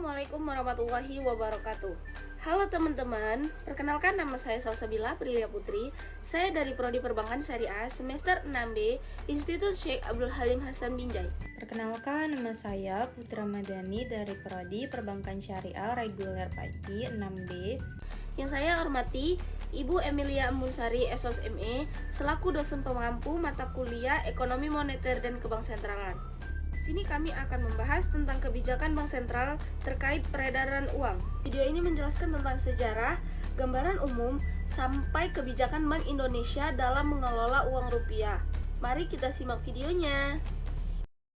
Assalamualaikum warahmatullahi wabarakatuh. Halo teman-teman, perkenalkan nama saya Salsabila Prilia Putri. Saya dari Prodi Perbankan Syariah semester 6B, Institut Syekh Abdul Halim Hasan Binjai. Perkenalkan, nama saya Putra Madani dari Prodi Perbankan Syariah Reguler Pagi 6B. Yang saya hormati Ibu Emilia Embunsari, SOS ME, selaku dosen pengampu mata kuliah Ekonomi Moneter dan Kebank Sentralan. Di sini kami akan membahas tentang kebijakan Bank Sentral terkait peredaran uang. Video ini menjelaskan tentang sejarah, gambaran umum, sampai kebijakan Bank Indonesia dalam mengelola uang rupiah. Mari kita simak videonya.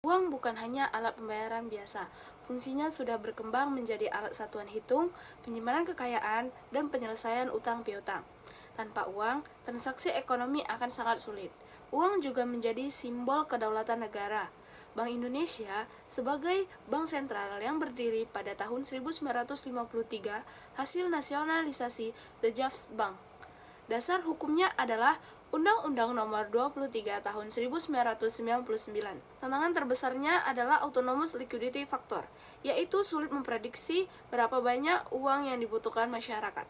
Uang bukan hanya alat pembayaran biasa. Fungsinya sudah berkembang menjadi alat satuan hitung, penyimpanan kekayaan, dan penyelesaian utang piutang. Tanpa uang, transaksi ekonomi akan sangat sulit. Uang juga menjadi simbol kedaulatan negara. Bank Indonesia sebagai bank sentral yang berdiri pada tahun 1953 hasil nasionalisasi The Jeffs Bank. Dasar hukumnya adalah Undang-Undang Nomor 23 Tahun 1999. Tantangan terbesarnya adalah autonomous liquidity factor, yaitu sulit memprediksi berapa banyak uang yang dibutuhkan masyarakat.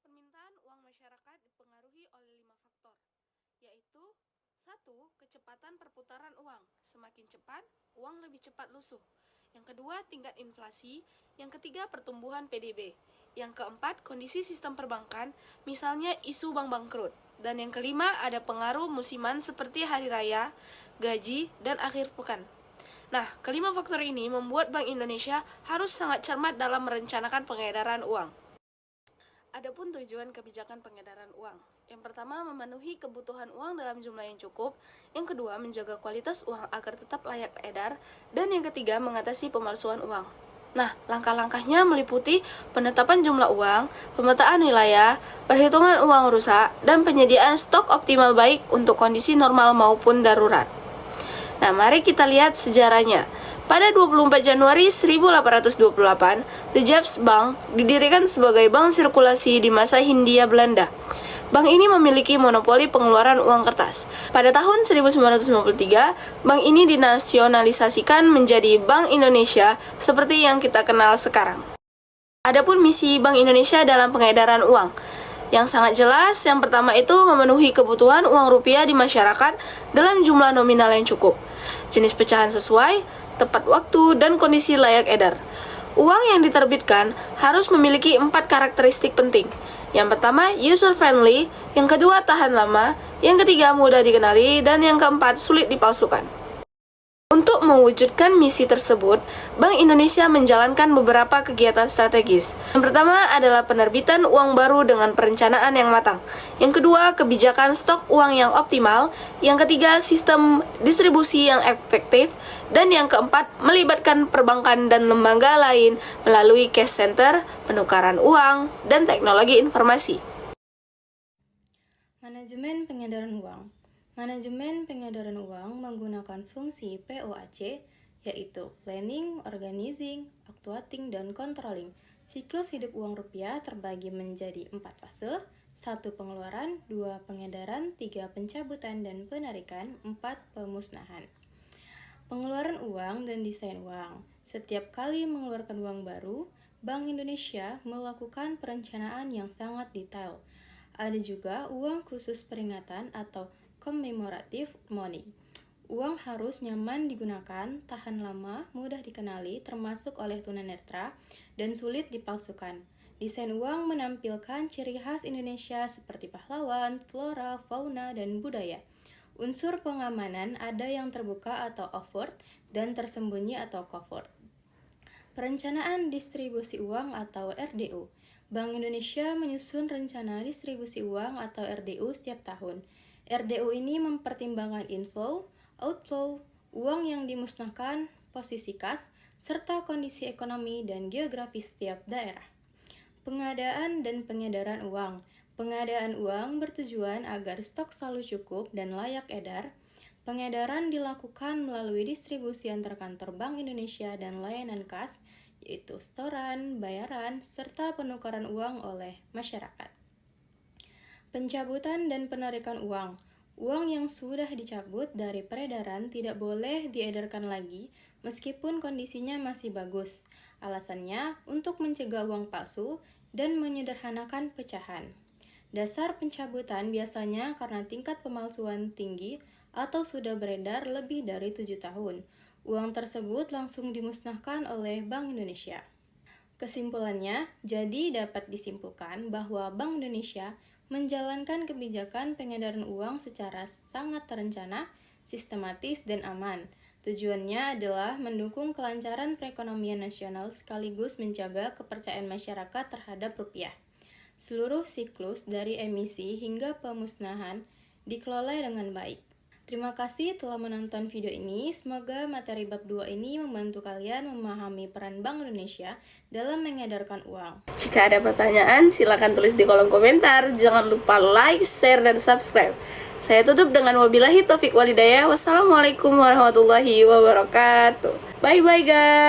Permintaan uang masyarakat dipengaruhi oleh 5 faktor, yaitu 1. Kecepatan perputaran uang. Semakin cepat, uang lebih cepat lusuh. Yang kedua, tingkat inflasi. Yang ketiga, pertumbuhan PDB. Yang keempat, kondisi sistem perbankan, misalnya isu bank bangkrut. Dan yang kelima, ada pengaruh musiman seperti hari raya, gaji, dan akhir pekan. Nah, kelima faktor ini membuat Bank Indonesia harus sangat cermat dalam merencanakan pengedaran uang. Adapun tujuan kebijakan pengedaran uang. Yang pertama, memenuhi kebutuhan uang dalam jumlah yang cukup. Yang kedua, menjaga kualitas uang agar tetap layak edar. Dan yang ketiga, mengatasi pemalsuan uang. Nah, langkah-langkahnya meliputi penetapan jumlah uang, pemetaan wilayah, perhitungan uang rusak, dan penyediaan stok optimal baik untuk kondisi normal maupun darurat. Nah, mari kita lihat sejarahnya. Pada 24 Januari 1828, The Jeffs Bank didirikan sebagai bank sirkulasi di masa Hindia Belanda. Bank ini memiliki monopoli pengeluaran uang kertas. Pada tahun 1953, bank ini dinasionalisasikan menjadi Bank Indonesia seperti yang kita kenal sekarang. Adapun misi Bank Indonesia dalam pengedaran uang, yang sangat jelas, yang pertama itu memenuhi kebutuhan uang rupiah di masyarakat dalam jumlah nominal yang cukup, jenis pecahan sesuai, tepat waktu, dan kondisi layak edar. Uang yang diterbitkan harus memiliki 4 karakteristik penting. Yang pertama, user-friendly, yang kedua, tahan lama, yang ketiga, mudah dikenali, dan yang keempat, sulit dipalsukan. Untuk mewujudkan misi tersebut, Bank Indonesia menjalankan beberapa kegiatan strategis. Yang pertama adalah penerbitan uang baru dengan perencanaan yang matang. Yang kedua, kebijakan stok uang yang optimal. Yang ketiga, sistem distribusi yang efektif. Dan yang keempat, melibatkan perbankan dan lembaga lain melalui cash center, penukaran uang, dan teknologi informasi. Manajemen pengedaran uang. Manajemen pengedaran uang menggunakan fungsi POAC, yaitu planning, organizing, actuating, dan controlling. Siklus hidup uang rupiah terbagi menjadi 4 fase: 1 pengeluaran, 2 pengedaran, 3 pencabutan dan penarikan, 4 pemusnahan. Pengeluaran uang dan desain uang. Setiap kali mengeluarkan uang baru, Bank Indonesia melakukan perencanaan yang sangat detail. Ada juga uang khusus peringatan atau commemorative money. Uang harus nyaman digunakan, tahan lama, mudah dikenali, termasuk oleh tunanetra, dan sulit dipalsukan. Desain uang menampilkan ciri khas Indonesia seperti pahlawan, flora, fauna, dan budaya. Unsur pengamanan ada yang terbuka atau overt dan tersembunyi atau covert. Perencanaan distribusi uang atau RDU. Bank Indonesia menyusun rencana distribusi uang atau RDU setiap tahun. RDU ini mempertimbangkan inflow, outflow, uang yang dimusnahkan, posisi kas, serta kondisi ekonomi dan geografis setiap daerah. Pengadaan dan pengedaran uang. Pengadaan uang bertujuan agar stok selalu cukup dan layak edar. Pengedaran dilakukan melalui distribusi antar kantor Bank Indonesia dan layanan kas, yaitu setoran, bayaran, serta penukaran uang oleh masyarakat. Pencabutan dan penarikan uang. Uang yang sudah dicabut dari peredaran tidak boleh diedarkan lagi meskipun kondisinya masih bagus. Alasannya untuk mencegah uang palsu dan menyederhanakan pecahan. Dasar pencabutan biasanya karena tingkat pemalsuan tinggi atau sudah beredar lebih dari 7 tahun. Uang tersebut langsung dimusnahkan oleh Bank Indonesia. Kesimpulannya, jadi dapat disimpulkan bahwa Bank Indonesia menjalankan kebijakan pengedaran uang secara sangat terencana, sistematis, dan aman. Tujuannya adalah mendukung kelancaran perekonomian nasional sekaligus menjaga kepercayaan masyarakat terhadap rupiah. Seluruh siklus dari emisi hingga pemusnahan dikelola dengan baik. Terima kasih telah menonton video ini. Semoga materi bab 2 ini membantu kalian memahami peran Bank Indonesia dalam mengedarkan uang. Jika ada pertanyaan, silakan tulis di kolom komentar. Jangan lupa like, share, dan subscribe. Saya tutup dengan wabillahi taufik walhidayah. Wassalamualaikum warahmatullahi wabarakatuh. Bye-bye guys.